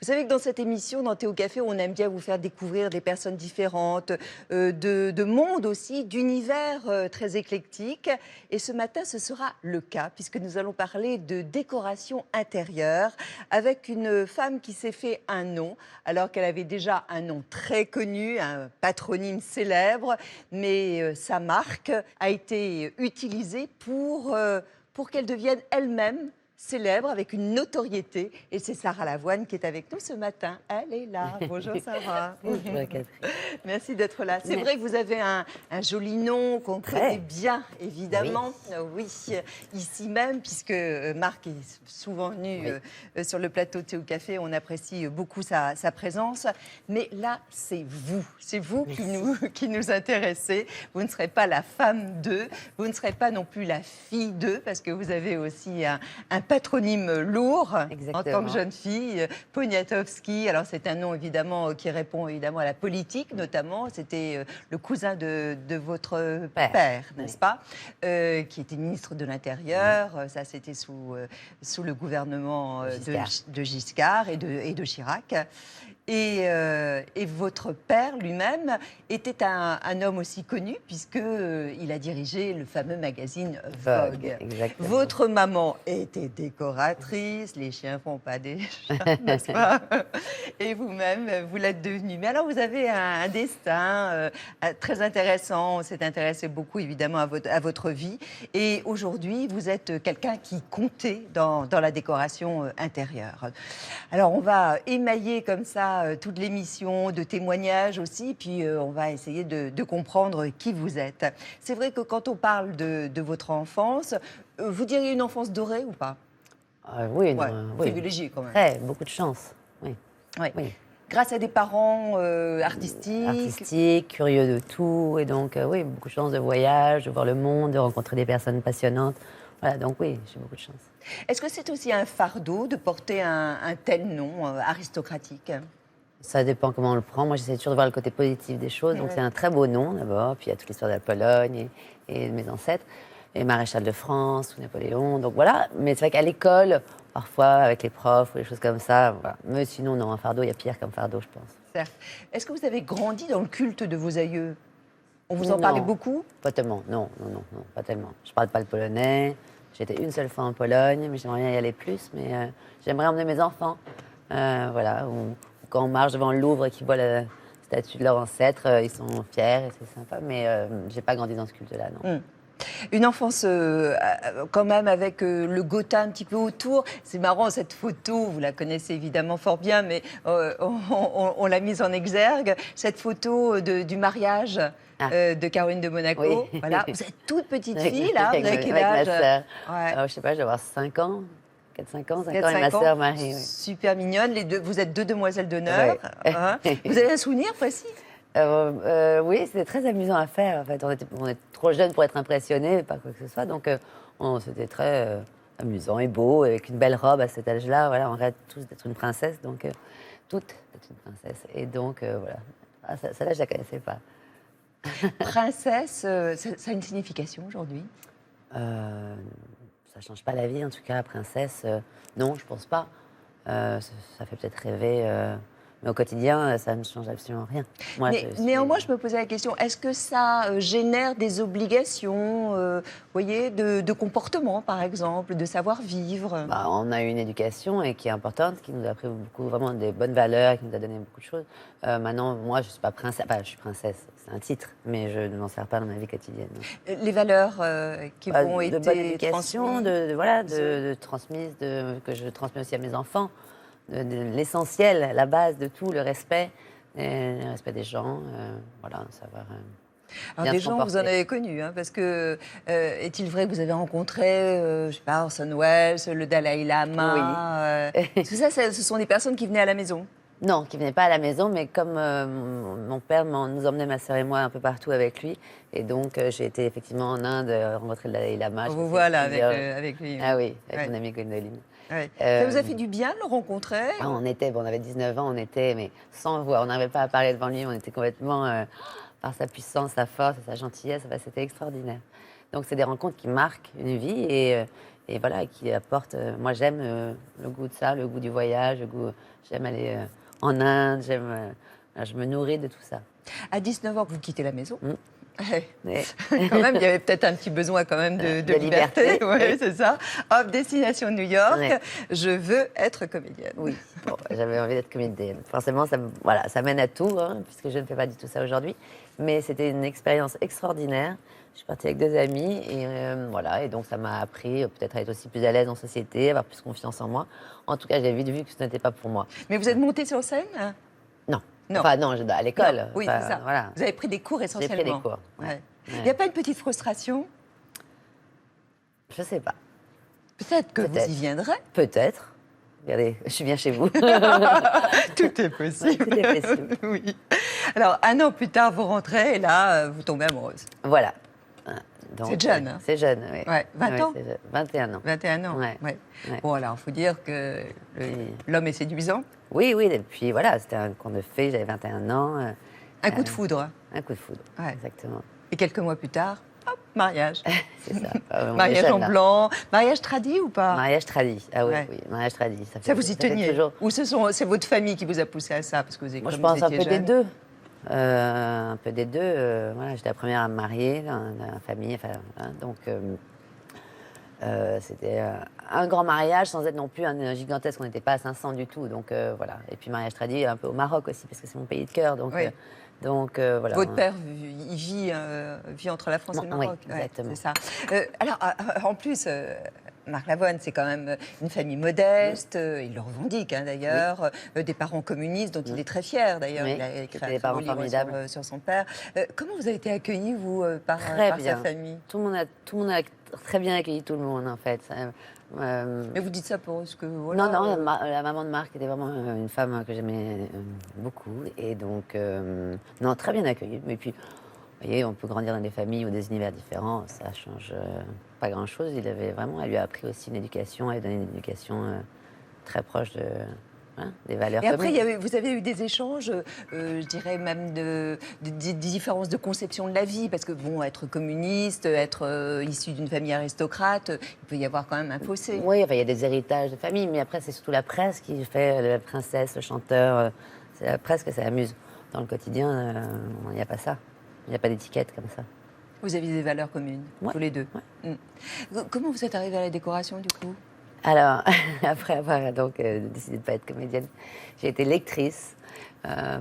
Vous savez que dans cette émission, dans Théo Café, on aime bien vous faire découvrir des personnes différentes, de mondes aussi, d'univers très éclectiques. Et ce matin, ce sera le cas, puisque nous allons parler de décoration intérieure avec une femme qui s'est fait un nom, alors qu'elle avait déjà un nom très connu, un patronyme célèbre, mais sa marque a été utilisée pour qu'elle devienne elle-même célèbre, avec une notoriété. Et c'est Sarah Lavoine qui est avec nous ce matin. Elle est là. Bonjour Sarah. Bonjour Catherine. Merci d'être là. C'est vrai que vous avez un joli nom qu'on connaît bien, évidemment. Oui, ici même, puisque Marc est souvent venu sur le plateau de Théo Café. On apprécie beaucoup sa présence. Mais là, c'est vous. C'est vous qui nous intéressez. Vous ne serez pas la femme d'eux. Vous ne serez pas non plus la fille d'eux, parce que vous avez aussi un patronyme lourd. Exactement. En tant que jeune fille, Poniatowski. Alors c'est un nom évidemment qui répond évidemment à la politique notamment. C'était le cousin de votre père, n'est-ce pas, qui était ministre de l'Intérieur. Ça c'était sous le gouvernement de Giscard et de Chirac. Et votre père lui-même était un homme aussi connu puisqu'il a dirigé le fameux magazine Vogue. Exactement. Votre maman était décoratrice, les chiens font pas des chats, n'est-ce pas? Et vous-même, vous l'êtes devenue. Mais alors, vous avez un destin très intéressant. On s'est intéressé beaucoup, évidemment, à votre vie. Et aujourd'hui, vous êtes quelqu'un qui comptait dans la décoration intérieure. Alors, on va émailler comme ça toute l'émission de témoignages aussi, puis on va essayer de comprendre qui vous êtes. C'est vrai que quand on parle de votre enfance, vous diriez une enfance dorée ou pas? Oui, Ouais, oui. privilégiée quand même. Très, beaucoup de chance. Oui. Ouais. Oui. Grâce à des parents artistiques. Artistique, curieux de tout, et donc oui, beaucoup de chance de voyage, de voir le monde, de rencontrer des personnes passionnantes. Voilà, donc oui, j'ai beaucoup de chance. Est-ce que c'est aussi un fardeau de porter un tel nom aristocratique? Ça dépend comment on le prend. Moi, j'essaie toujours de voir le côté positif des choses. Donc, c'est un très beau nom, d'abord. Puis, il y a toute l'histoire de la Pologne et de mes ancêtres. Et maréchal de France ou Napoléon. Donc, voilà. Mais c'est vrai qu'à l'école, parfois, avec les profs ou des choses comme ça, voilà. Mais sinon, non, un fardeau, il y a pire comme fardeau, je pense. Certes. Est-ce que vous avez grandi dans le culte de vos aïeux? On vous en parlait beaucoup? Pas tellement. Non, pas tellement. Je parle pas le polonais. J'ai été une seule fois en Pologne, mais j'aimerais bien y aller plus. Mais j'aimerais emmener mes enfants. Voilà. Quand on marche devant le Louvre et qu'ils voient la statue de leur ancêtre, ils sont fiers et c'est sympa. Mais j'ai pas grandi dans ce culte-là, non. Une enfance quand même avec le Gotha un petit peu autour. C'est marrant cette photo, vous la connaissez évidemment fort bien, mais on l'a mise en exergue. Cette photo du mariage de Caroline de Monaco. Oui. Voilà, vous êtes toute petite fille là, vous avez quel avec âge? ma sœur. Ouais. Je sais pas, je vais avoir 5 ans. 4-5 ans, 5 ans, et 4-5 ma ans. sœur Marie. Oui. Super mignonne, vous êtes deux demoiselles d'honneur. Ouais. Hein. Vous avez un souvenir précis? Oui, c'était très amusant à faire. En fait, on est trop jeunes pour être impressionnés par quoi que ce soit. Donc, c'était très amusant et beau, avec une belle robe à cet âge-là. Voilà, on rêve tous d'être une princesse, donc toutes d'être une princesse. Et donc, voilà. Ah, ça, là, je la connaissais pas. Princesse, ça a une signification aujourd'hui? Ça change pas la vie, en tout cas, princesse. Non, je pense pas. Ça fait peut-être rêver. Mais au quotidien, ça ne change absolument rien. Moi, Néanmoins, je me posais la question, est-ce que ça génère des obligations, voyez, de comportement, par exemple, de savoir-vivre? Bah, on a eu une éducation et qui est importante, qui nous a appris beaucoup, vraiment des bonnes valeurs, qui nous a donné beaucoup de choses. Maintenant, moi, je ne suis pas princesse. Enfin, je suis princesse, c'est un titre, mais je ne m'en sers pas dans ma vie quotidienne. Non. Les valeurs qui vont de être bonne éducation, transmises. transmises, que je transmets aussi à mes enfants. De l'essentiel, la base de tout, le respect des gens, voilà, savoir. Alors, des gens, vous en avez connu, hein, parce que est-il vrai que vous avez rencontré, je sais pas, Orson Welles, le Dalai Lama? Oui. Tout ça, ce sont des personnes qui venaient à la maison? Non, qui venait pas à la maison, mais comme mon père nous emmenait, ma sœur et moi, un peu partout avec lui, et donc j'ai été effectivement en Inde rencontrer le Dalai Lama. Vous voilà avec lui. Ah oui, avec mon amie Gwendoline. Ouais. Ça vous a fait du bien de le rencontrer? On avait 19 ans, mais sans voix, on n'arrivait pas à parler devant lui, on était complètement, par sa puissance, sa force, sa gentillesse, c'était extraordinaire. Donc c'est des rencontres qui marquent une vie et voilà, qui apportent. Moi j'aime le goût de ça, le goût du voyage, j'aime aller en Inde, je me nourris de tout ça. À 19 ans, vous quittez la maison. Mais- Quand même, il y avait peut-être un petit besoin quand même de liberté. liberté. Ouais, c'est ça. Hop, destination New York. Ouais. Je veux être comédienne. Oui, bon, j'avais envie d'être comédienne. Forcément, voilà, ça mène à tout, hein, puisque je ne fais pas du tout ça aujourd'hui. Mais c'était une expérience extraordinaire. Je suis partie avec 2 amis et voilà, et donc ça m'a appris peut-être à être aussi plus à l'aise en société, avoir plus confiance en moi. En tout cas, j'ai vite vu que ce n'était pas pour moi. Mais vous êtes montée sur scène? Non. Non. Enfin, non, à l'école. Non, oui, Enfin, c'est ça. Voilà. Vous avez pris des cours J'ai essentiellement. pris des cours. Ouais. Ouais. Il n'y a pas une petite frustration? Je sais pas. Peut-être que Peut-être. vous y viendrez. Peut-être. Regardez, je suis bien chez vous. Tout est possible. Tout est possible. Oui. Alors, un an plus tard, vous rentrez et là, vous tombez amoureuse. Voilà. Donc, C'est jeune, hein. C'est jeune, oui. Ouais, 20 ans c'est jeune. 21 ans. 21 ans. Ouais. Ouais. Ouais. Bon, alors, il faut dire que Oui. l'homme est séduisant. Oui, oui, et puis voilà, c'était un conte de fées, j'avais 21 ans. Un coup de foudre. Un coup de foudre, Ouais. exactement. Et quelques mois plus tard, hop, mariage. C'est ça. On est Mariage jeune, en là. blanc. Mariage tradit ou pas? Mariage tradit. Ah oui, Ouais. oui, mariage tradit. Ça vous y fait teniez? toujours... Ou c'est votre famille qui vous a poussé à ça? Parce que vous avez, Moi, je comme vous pense un étiez peu des jeune. deux. Un peu des deux. Voilà, j'étais la première à me marier dans la famille. Enfin, hein, donc, c'était un grand mariage sans être non plus un gigantesque. On n'était pas à 500 du tout. Donc, voilà. Et puis, mariage tradit un peu au Maroc aussi, parce que c'est mon pays de cœur. Donc, Oui. Voilà. Votre père, il vit entre la France et le Bon, oui, Maroc. Ouais, exactement. c'est ça. Alors, en plus, Marc Lavoine, c'est quand même une famille modeste. Il le revendique, hein, d'ailleurs. Des parents communistes, dont il est très fier, d'ailleurs. Oui, Il a c'était écrit des un parents beau livre formidables. sur son père. Comment vous avez été accueillis, vous, par Très sa bien. famille? Tout le monde a très bien accueilli tout le monde, en fait. Mais vous dites ça pour ce que... Voilà, Non, non, la maman de Marc était vraiment une femme que j'aimais beaucoup. Et donc, non, très bien accueillie. Mais puis, vous voyez, on peut grandir dans des familles ou des univers différents. Ça change pas grand-chose. Elle lui a appris aussi une éducation, elle lui a donné une éducation très proche des valeurs Et après, communes. vous avez eu des échanges, je dirais même des différences de conception de la vie, parce que bon, être communiste, être issu d'une famille aristocrate, il peut y avoir quand même un fossé. Oui, enfin, il y a des héritages de famille, mais après, c'est surtout la presse qui fait la princesse, le chanteur. C'est la presse que ça amuse. Dans le quotidien, il n'y a pas ça. Il n'y a pas d'étiquette comme ça. Vous aviez des valeurs communes, Ouais. tous les deux. Mm. Comment vous êtes arrivée à la décoration, du coup? Alors, après avoir donc décidé de ne pas être comédienne, j'ai été lectrice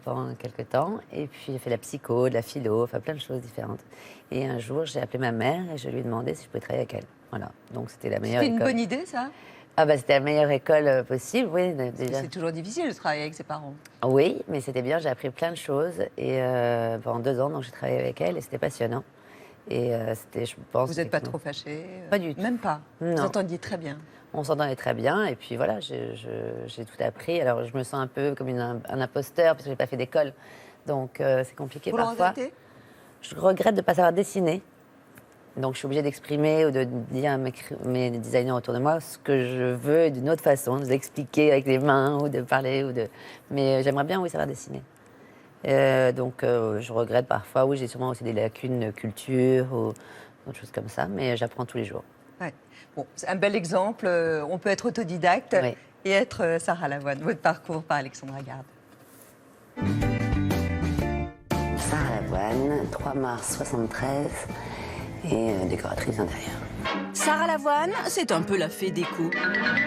pendant quelques temps. Et puis, j'ai fait la psycho, de la philo, enfin plein de choses différentes. Et un jour, j'ai appelé ma mère et je lui ai demandé si je pouvais travailler avec elle. Voilà. Donc, c'était la meilleure C'était une école. bonne idée, ça? Ah, bah, c'était la meilleure école possible, oui, déjà. C'est toujours difficile de travailler avec ses parents. Oui, mais c'était bien, j'ai appris plein de choses. Et pendant 2 ans, donc, j'ai travaillé avec elle et c'était passionnant. Et c'était, je pense... Vous n'êtes pas trop fâchée? Pas du tout. Même pas? Vous Non. entendiez très bien? On s'entendait très bien et puis voilà, j'ai tout appris. Alors je me sens un peu comme un imposteur parce que j'ai pas fait d'école, donc c'est compliqué Vous le parfois. regrettez? Je regrette de ne pas savoir dessiner, donc je suis obligée d'exprimer ou de dire à mes designers autour de moi ce que je veux d'une autre façon, d'expliquer avec les mains ou de parler Mais j'aimerais bien oui savoir dessiner. Donc je regrette parfois. Oui, j'ai sûrement aussi des lacunes de culture ou autre chose comme ça, mais j'apprends tous les jours. Ouais. Bon, c'est un bel exemple. On peut être autodidacte Oui. et être Sarah Lavoine. Votre parcours par Alexandra Garde. Sarah Lavoine, 3 mars 73 et décoratrice intérieure. Sarah Lavoine, c'est un peu la fée déco.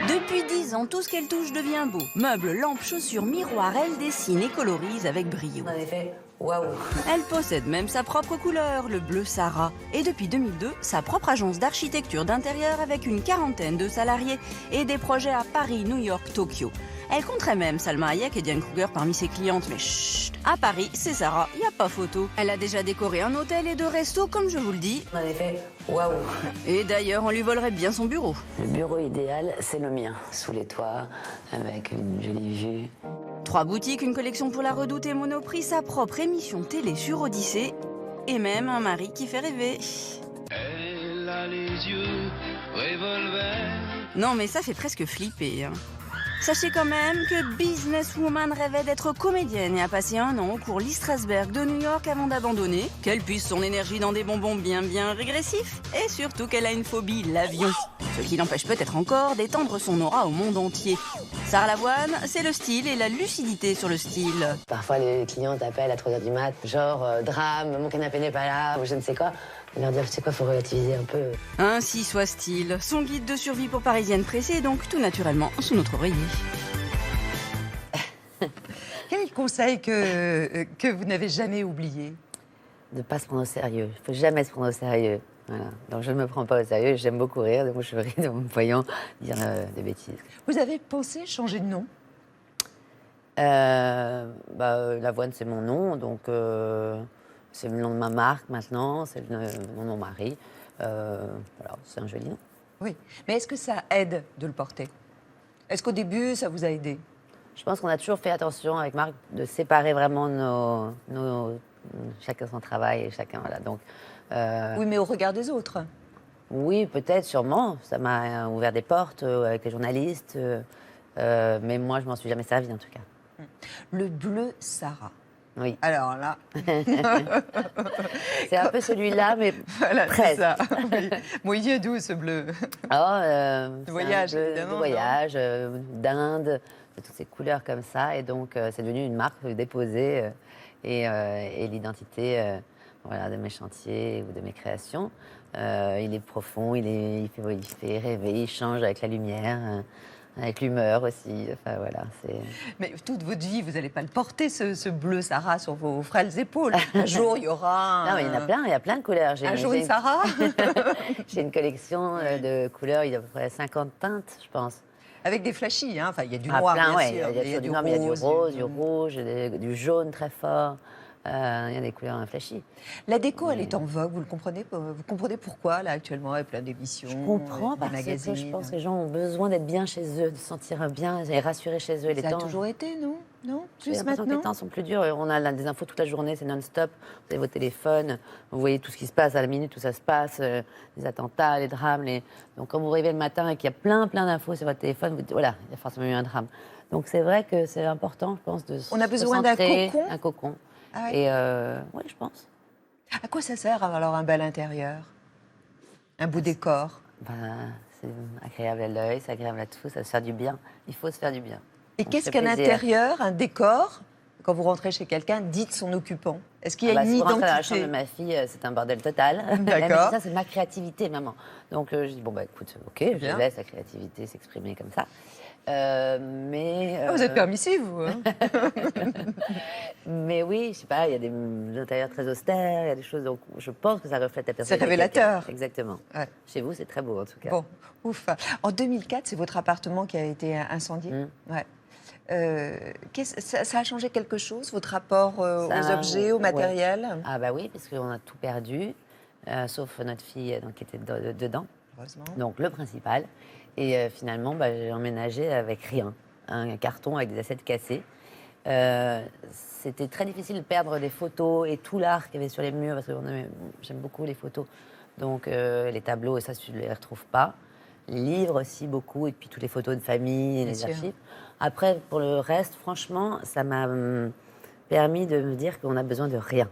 Depuis 10 ans, tout ce qu'elle touche devient beau. Meubles, lampes, chaussures, miroirs, elle dessine et colorise avec brio. En effet, waouh. Elle possède même sa propre couleur, le bleu Sarah. Et depuis 2002, sa propre agence d'architecture d'intérieur avec une 40aine de salariés et des projets à Paris, New York, Tokyo. Elle compterait même Salma Hayek et Diane Kruger parmi ses clientes, mais chut, à Paris, c'est Sarah, y a pas photo. Elle a déjà décoré un hôtel et 2 restos, comme je vous le dis. En effet, waouh. Et d'ailleurs, on lui volerait bien son bureau. Le bureau idéal, c'est le mien, sous les toits, avec une jolie vue. 3 boutiques, une collection pour la Redoute et Monoprix, sa propre émission télé sur Odyssée, et même un mari qui fait rêver. Elle a les yeux revolver. Non mais ça fait presque flipper. Hein. Sachez quand même que Businesswoman rêvait d'être comédienne et a passé 1 an au cours Lee Strasberg de New York avant d'abandonner, qu'elle puise son énergie dans des bonbons bien régressifs et surtout qu'elle a une phobie, l'avion. Ce qui l'empêche peut-être encore d'étendre son aura au monde entier. Sarah Lavoine, c'est le style et la lucidité sur le style. Parfois, les clients t'appellent à 3h du mat, genre drame, mon canapé n'est pas là, ou je ne sais quoi. Et leur dire, tu sais quoi, faut relativiser un peu. Ainsi soit-il, son guide de survie pour parisiennes pressées est donc tout naturellement sous notre oreiller. Quel est le conseil que vous n'avez jamais oublié? De ne pas se prendre au sérieux. Il ne faut jamais se prendre au sérieux. Voilà. Donc je ne me prends pas au sérieux, j'aime beaucoup rire, donc je ris en me voyant dire des bêtises. Vous avez pensé changer de nom? Lavoine, c'est mon nom, donc c'est le nom de ma marque maintenant, c'est le nom de mon mari. Voilà, c'est un joli nom. Oui. Mais est-ce que ça aide de le porter? Est-ce qu'au début, ça vous a aidé? Je pense qu'on a toujours fait attention avec Marc de séparer vraiment chacun son travail et chacun, voilà. Donc, Oui, mais au regard des autres. oui, peut-être, sûrement. Ça m'a ouvert des portes avec les journalistes, mais moi, je m'en suis jamais servie en tout cas. Le bleu Sarah. Oui. Alors là, C'est un peu celui-là, mais voilà, c'est presque. ça. Oui. Bon, il vient d'où ce bleu? De voyage, évidemment, De voyage, d'Inde, de toutes ces couleurs comme ça. Et donc, c'est devenu une marque déposée et l'identité voilà, de mes chantiers ou de mes créations. Il est profond, il fait rêver, il change avec la lumière, avec l'humeur aussi. Enfin, voilà, c'est... Mais toute votre vie, vous n'allez pas le porter, ce bleu Sarah, sur vos frêles épaules. Un jour, il y aura Non, mais il y a plein de couleurs. un jaune Sarah. J'ai une collection de couleurs, il y a à peu près 50 teintes, je pense. Avec des flashy, hein. Enfin, il y a du Ah, noir, plein, bien ouais. sûr. Il y a mais du noir, mais il y a du rose, du du- rouge, du jaune très fort. Il y a des couleurs flashy. La déco, elle est en vogue, vous le comprenez? Vous comprenez pourquoi, là, actuellement, il y a plein d'émissions, Je comprends des parce magazines. que je pense que les gens ont besoin d'être bien chez eux, de se sentir bien et rassurés chez eux. Les Ça a temps, toujours été, non? Non? j'ai Juste l'impression que les maintenant? temps sont plus durs. On a des infos toute la journée, c'est non-stop. Vous avez vos téléphones, vous voyez tout ce qui se passe à la minute où ça se passe, les attentats, les drames. Donc quand vous arrivez le matin et qu'il y a plein d'infos sur votre téléphone, vous dites voilà, il y a forcément eu un drame. Donc c'est vrai que c'est important, je pense, de On a se besoin d'un recentrer, cocon. un cocon. Ah ouais. Et oui, je pense. À quoi ça sert, alors, un bel intérieur? Un beau décor? C'est agréable à l'œil, c'est agréable à tout, ça se fait du bien. Il faut se faire du bien. Et On qu'est-ce se fait qu'un plaisir. intérieur, un décor, quand vous rentrez chez quelqu'un, dit de son occupant? Est-ce qu'il y a une Si vous rentrez dans la identité? chambre de ma fille, c'est un bordel total. D'accord. Elle me dit ça, c'est ma créativité, maman. Donc je dis, bon, bah écoute, ok, je Bien. laisse la créativité s'exprimer comme ça. Mais, Ah, vous êtes permissif, vous, hein? mais oui, je sais pas, il y a des intérieurs très austères, il y a des choses, donc je pense que ça reflète la personne. révélateur. Exactement. Ouais. Chez vous, c'est très beau en tout cas. Bon, ouf. En 2004, c'est votre appartement qui a été incendié? Ouais. Ça a changé quelque chose, votre rapport aux objets, au ouais. matériel? Ah bah oui, parce qu'on a tout perdu, sauf notre fille donc, qui était dedans. Heureusement. Donc le principal. Et finalement, j'ai emménagé avec rien. Un carton avec des assiettes cassées. C'était très difficile de perdre des photos et tout l'art qu'il y avait sur les murs, parce que j'aime beaucoup les photos. Donc les tableaux, et ça, tu ne les retrouves pas. Les livres aussi, beaucoup, et puis toutes les photos de famille, les sûr. archives. Après, pour le reste, franchement, ça m'a permis de me dire qu'on a besoin de rien.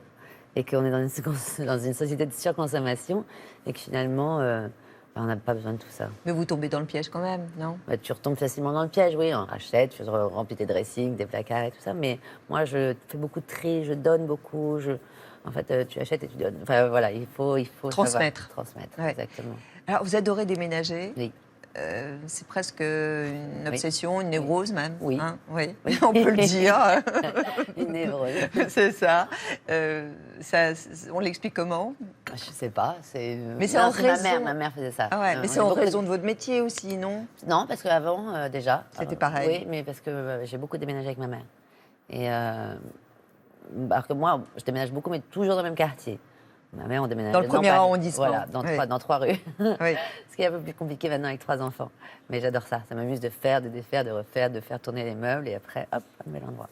Et qu'on est dans une société de surconsommation, et que finalement... on n'a pas besoin de tout ça. Mais vous tombez dans le piège quand même, non? Tu retombes facilement dans le piège, oui. On achète, tu remplis tes dressings, des placards et tout ça. Mais moi, je fais beaucoup de tri, je donne beaucoup. En fait, tu achètes et tu donnes. Enfin, voilà, il faut Transmettre. savoir transmettre, Ouais. exactement. Alors, vous adorez déménager. Oui. C'est presque une obsession, une névrose même. Oui. Hein, oui. On peut le dire. Une névrose. C'est ça. On l'explique comment? Je sais pas. Mais c'est Non, en raison. ma mère faisait ça. Ah ouais, mais On c'est est en beaucoup raison de votre métier aussi, non? Non, parce qu'avant, déjà. C'était pareil. Oui, mais parce que j'ai beaucoup déménagé avec ma mère. Et alors que moi, je déménage beaucoup, mais toujours dans le même quartier. Ma mère, on déménage Dans le premier Paris. arrondissement. Voilà, dans trois rues. Oui. Ce qui est un peu plus compliqué maintenant avec 3 enfants. Mais j'adore ça. Ça m'amuse de faire, de défaire, de refaire, de faire tourner les meubles et après, hop, un bel endroit.